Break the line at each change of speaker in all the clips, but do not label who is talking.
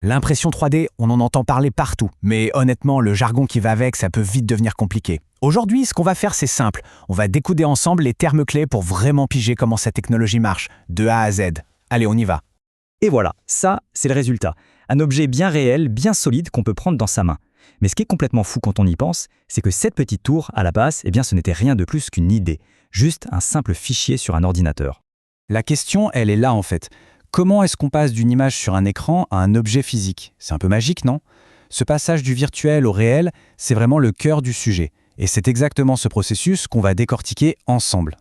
L'impression 3D, on en entend parler partout, mais honnêtement, le jargon qui va avec, ça peut vite devenir compliqué. Aujourd'hui, ce qu'on va faire, c'est simple. On va découder ensemble les termes clés pour vraiment piger comment cette technologie marche, de A à Z. Allez, on y va.
Et voilà, ça, c'est le résultat. Un objet bien réel, bien solide qu'on peut prendre dans sa main. Mais ce qui est complètement fou quand on y pense, c'est que cette petite tour, à la base, ce n'était rien de plus qu'une idée. Juste un simple fichier sur un ordinateur.
La question, elle est là en fait. Comment est-ce qu'on passe d'une image sur un écran à un objet physique? C'est un peu magique, non? Ce passage du virtuel au réel, c'est vraiment le cœur du sujet. Et c'est exactement ce processus qu'on va décortiquer ensemble.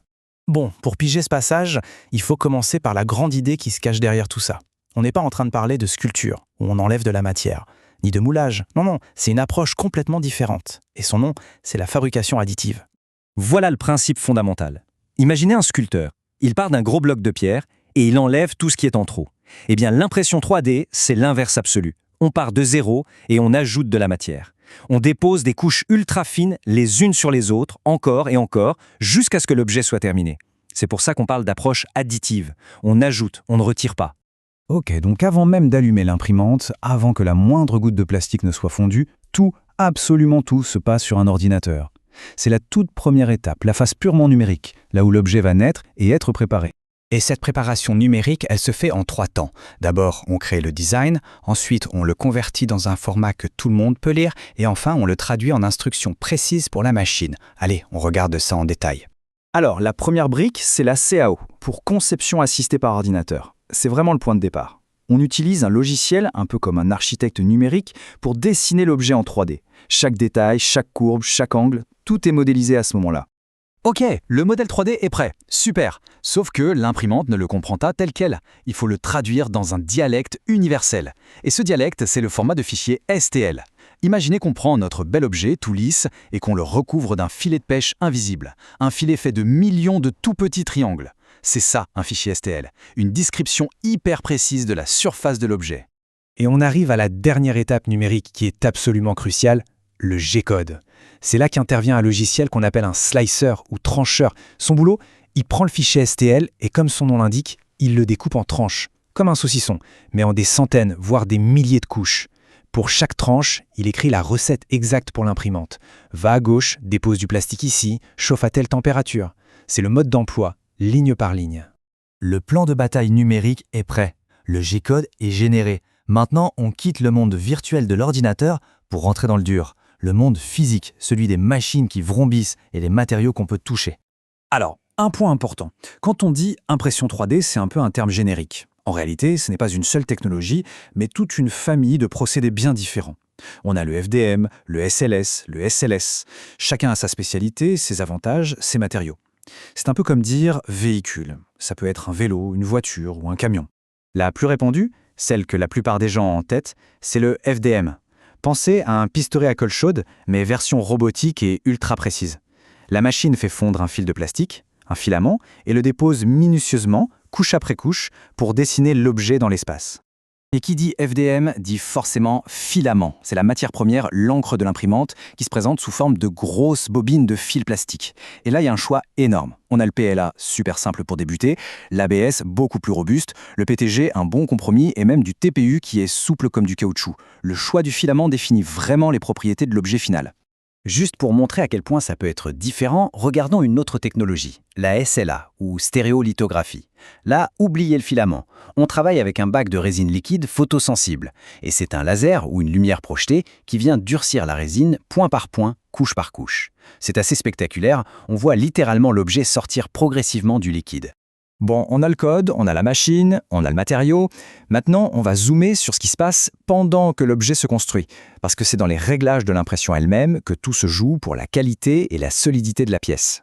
Bon, pour piger ce passage, il faut commencer par la grande idée qui se cache derrière tout ça. On n'est pas en train de parler de sculpture, où on enlève de la matière, ni de moulage. Non, c'est une approche complètement différente. Et son nom, c'est la fabrication additive.
Voilà le principe fondamental. Imaginez un sculpteur. Il part d'un gros bloc de pierre et il enlève tout ce qui est en trop. Eh bien, l'impression 3D, c'est l'inverse absolu. On part de zéro et on ajoute de la matière. On dépose des couches ultra fines les unes sur les autres, encore et encore, jusqu'à ce que l'objet soit terminé. C'est pour ça qu'on parle d'approche additive. On ajoute, on ne retire pas.
Ok, donc avant même d'allumer l'imprimante, avant que la moindre goutte de plastique ne soit fondue, tout, absolument tout, se passe sur un ordinateur. C'est la toute première étape, la phase purement numérique, là où l'objet va naître et être préparé. Et cette préparation numérique, elle se fait en 3 temps. D'abord, on crée le design, ensuite on le convertit dans un format que tout le monde peut lire, et enfin on le traduit en instructions précises pour la machine. Allez, on regarde ça en détail.
Alors, la première brique, c'est la CAO, pour conception assistée par ordinateur. C'est vraiment le point de départ. On utilise un logiciel, un peu comme un architecte numérique, pour dessiner l'objet en 3D. Chaque détail, chaque courbe, chaque angle, tout est modélisé à ce moment-là.
Ok, le modèle 3D est prêt, super. Sauf que l'imprimante ne le comprend pas tel quel. Il faut le traduire dans un dialecte universel. Et ce dialecte, c'est le format de fichier STL. Imaginez qu'on prend notre bel objet tout lisse et qu'on le recouvre d'un filet de pêche invisible. Un filet fait de millions de tout petits triangles. C'est ça, un fichier STL. Une description hyper précise de la surface de l'objet.
Et on arrive à la dernière étape numérique qui est absolument cruciale, le G-code. C'est là qu'intervient un logiciel qu'on appelle un slicer ou trancheur. Son boulot, il prend le fichier STL et comme son nom l'indique, il le découpe en tranches, comme un saucisson, mais en des centaines, voire des milliers de couches. Pour chaque tranche, il écrit la recette exacte pour l'imprimante. Va à gauche, dépose du plastique ici, chauffe à telle température. C'est le mode d'emploi, ligne par ligne.
Le plan de bataille numérique est prêt. Le G-code est généré. Maintenant, on quitte le monde virtuel de l'ordinateur pour rentrer dans le dur. Le monde physique, celui des machines qui vrombissent et les matériaux qu'on peut toucher.
Alors, un point important. Quand on dit impression 3D, c'est un peu un terme générique. En réalité, ce n'est pas une seule technologie, mais toute une famille de procédés bien différents. On a le FDM, le SLS, le SLS. Chacun a sa spécialité, ses avantages, ses matériaux. C'est un peu comme dire véhicule. Ça peut être un vélo, une voiture ou un camion. La plus répandue, celle que la plupart des gens ont en tête, c'est le FDM. Pensez à un pistolet à colle chaude, mais version robotique et ultra précise. La machine fait fondre un fil de plastique, un filament, et le dépose minutieusement, couche après couche, pour dessiner l'objet dans l'espace. Et qui dit FDM dit forcément filament. C'est la matière première, l'encre de l'imprimante, qui se présente sous forme de grosses bobines de fil plastique. Et là, il y a un choix énorme. On a le PLA, super simple pour débuter, l'ABS, beaucoup plus robuste, le PTG, un bon compromis, et même du TPU qui est souple comme du caoutchouc. Le choix du filament définit vraiment les propriétés de l'objet final.
Juste pour montrer à quel point ça peut être différent, regardons une autre technologie, la SLA, ou stéréolithographie. Là, oubliez le filament. On travaille avec un bac de résine liquide photosensible. Et c'est un laser ou une lumière projetée qui vient durcir la résine point par point, couche par couche. C'est assez spectaculaire, on voit littéralement l'objet sortir progressivement du liquide. Bon, on a le code, on a la machine, on a le matériau. Maintenant, on va zoomer sur ce qui se passe pendant que l'objet se construit, parce que c'est dans les réglages de l'impression elle-même que tout se joue pour la qualité et la solidité de la pièce.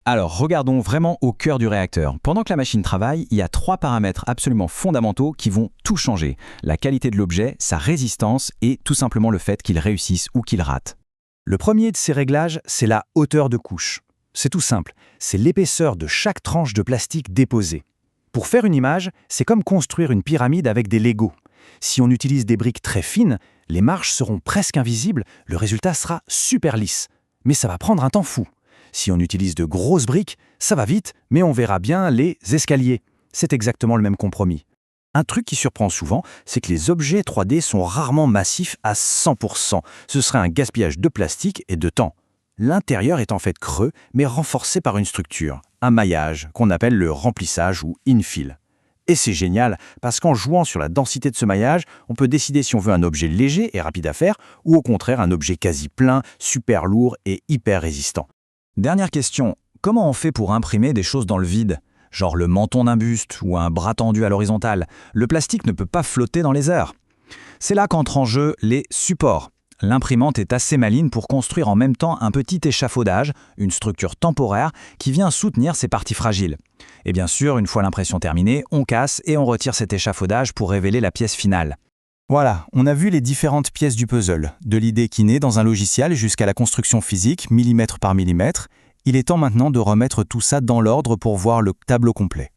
Alors, regardons vraiment au cœur du réacteur. Pendant que la machine travaille, il y a 3 paramètres absolument fondamentaux qui vont tout changer. La qualité de l'objet, sa résistance et tout simplement le fait qu'il réussisse ou qu'il rate. Le premier de ces réglages, c'est la hauteur de couche. C'est tout simple, c'est l'épaisseur de chaque tranche de plastique déposée. Pour faire une image, c'est comme construire une pyramide avec des Legos. Si on utilise des briques très fines, les marches seront presque invisibles, le résultat sera super lisse. Mais ça va prendre un temps fou. Si on utilise de grosses briques, ça va vite, mais on verra bien les escaliers. C'est exactement le même compromis. Un truc qui surprend souvent, c'est que les objets 3D sont rarement massifs à 100%. Ce serait un gaspillage de plastique et de temps. L'intérieur est en fait creux, mais renforcé par une structure, un maillage, qu'on appelle le remplissage ou infill. Et c'est génial, parce qu'en jouant sur la densité de ce maillage, on peut décider si on veut un objet léger et rapide à faire, ou au contraire un objet quasi plein, super lourd et hyper résistant.
Dernière question, comment on fait pour imprimer des choses dans le vide? Genre le menton d'un buste ou un bras tendu à l'horizontale. Le plastique ne peut pas flotter dans les airs. C'est là qu'entrent en jeu les supports. L'imprimante est assez maligne pour construire en même temps un petit échafaudage, une structure temporaire qui vient soutenir ces parties fragiles. Et bien sûr, une fois l'impression terminée, on casse et on retire cet échafaudage pour révéler la pièce finale.
Voilà, on a vu les différentes pièces du puzzle, de l'idée qui naît dans un logiciel jusqu'à la construction physique, millimètre par millimètre. Il est temps maintenant de remettre tout ça dans l'ordre pour voir le tableau complet.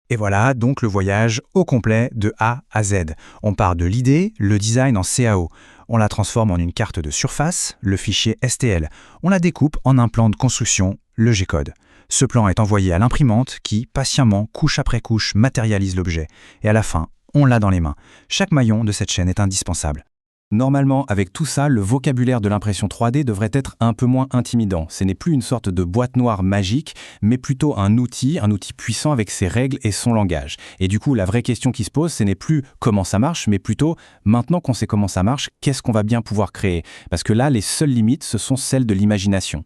Et voilà donc le voyage au complet de A à Z. On part de l'idée, le design en CAO. On la transforme en une carte de surface, le fichier STL. On la découpe en un plan de construction, le G-code. Ce plan est envoyé à l'imprimante qui, patiemment, couche après couche, matérialise l'objet. Et à la fin, on l'a dans les mains. Chaque maillon de cette chaîne est indispensable.
Normalement, avec tout ça, le vocabulaire de l'impression 3D devrait être un peu moins intimidant. Ce n'est plus une sorte de boîte noire magique, mais plutôt un outil puissant avec ses règles et son langage. Et du coup, la vraie question qui se pose, ce n'est plus comment ça marche, mais plutôt, maintenant qu'on sait comment ça marche, qu'est-ce qu'on va bien pouvoir créer? Parce que là, les seules limites, ce sont celles de l'imagination.